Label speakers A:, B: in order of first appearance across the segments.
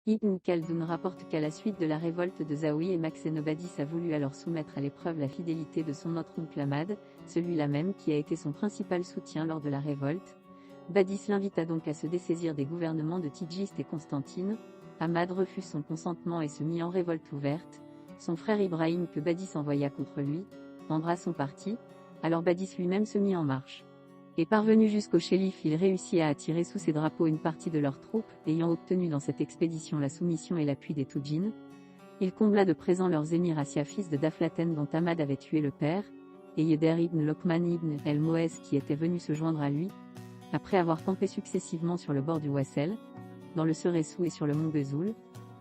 A: Ibn Khaldoun rapporte qu'à la suite de la révolte de Zawi et Maxeno, Badis a voulu alors soumettre à l'épreuve la fidélité de son autre oncle Ahmad, celui-là même qui a été son principal soutien lors de la révolte. Badis l'invita donc à se dessaisir des gouvernements de Tigiste et Constantine. Ahmad refuse son consentement et se mit en révolte ouverte. Son frère Ibrahim, que Badis envoya contre lui, prendra son parti, alors Badis lui-même se mit en marche. Et parvenu jusqu'au Chélif, il réussit à attirer sous ses drapeaux une partie de leurs troupes, ayant obtenu dans cette expédition la soumission et l'appui des Toudjines. Il combla de présents leurs émirs Assia, fils de Daflaten dont Ahmad avait tué le père, et Yeder ibn Lokman ibn el-Moez qui était venu se joindre à lui. Après avoir campé successivement sur le bord du Wassel, dans le Seressou et sur le mont Bezoul,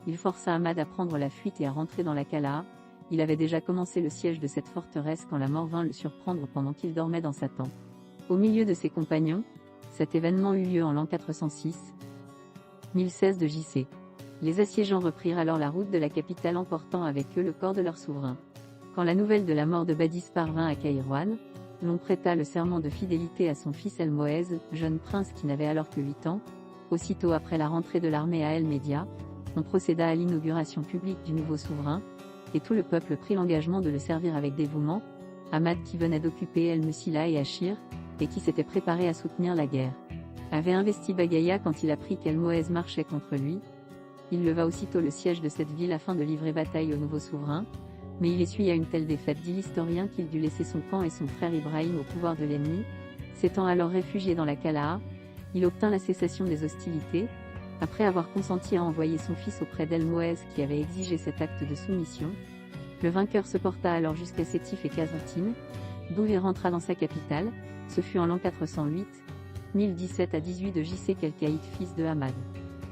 A: il força Ahmad à prendre la fuite et à rentrer dans la Kala'a. Il avait déjà commencé le siège de cette forteresse quand la mort vint le surprendre pendant qu'il dormait dans sa tente. Au milieu de ses compagnons, cet événement eut lieu en l'an 406. 1016 de JC. Les assiégeants reprirent alors la route de la capitale emportant avec eux le corps de leur souverain. Quand la nouvelle de la mort de Badis parvint à Kairouan, l'on prêta le serment de fidélité à son fils El-Moez, jeune prince qui n'avait alors que 8 ans. Aussitôt après la rentrée de l'armée à El-Média, on procéda à l'inauguration publique du nouveau souverain, et tout le peuple prit l'engagement de le servir avec dévouement. Ahmad, qui venait d'occuper El-Messila et Achir, et qui s'était préparé à soutenir la guerre, avait investi Bagaya quand il apprit qu'El-Moez marchait contre lui. Il leva aussitôt le siège de cette ville afin de livrer bataille au nouveau souverain, mais il essuya une telle défaite, dit l'historien, qu'il dut laisser son camp et son frère Ibrahim au pouvoir de l'ennemi. S'étant alors réfugié dans la Kala'a, il obtint la cessation des hostilités, après avoir consenti à envoyer son fils auprès d'El-Moez qui avait exigé cet acte de soumission. Le vainqueur se porta alors jusqu'à Sétif et Kazantine, d'où il rentra dans sa capitale. Ce fut en l'an 408, 1017 à 18 de JC qu'El-Kaïd, fils de Ahmad,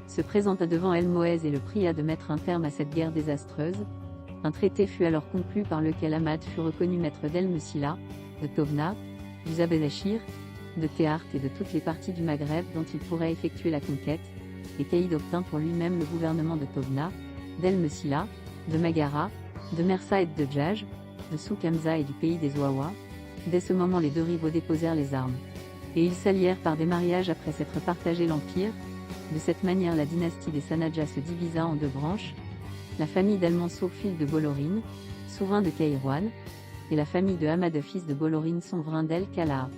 A: se présenta devant El-Moez et le pria de mettre un terme à cette guerre désastreuse. Un traité fut alors conclu par lequel Ahmad fut reconnu maître d'El-Messila, de Tobna, du Zabed-Achir, de Théart et de toutes les parties du Maghreb dont il pourrait effectuer la conquête, et Kaïd obtint pour lui-même le gouvernement de Tobna, d'El-Messila, de Magara, de Mersa et de Djaj, de Souk Hamza et du pays des Ouawa. Dès ce moment, les deux rivaux déposèrent les armes. Et ils s'allièrent par des mariages après s'être partagé l'empire. De cette manière, la dynastie des Sanadja se divisa en deux branches. La famille d'Al-Mansour, fils de Bolorin, souverain de Kairouan, et la famille de Ahmad, fils de Bolorin, souverain d'El-Kala'a.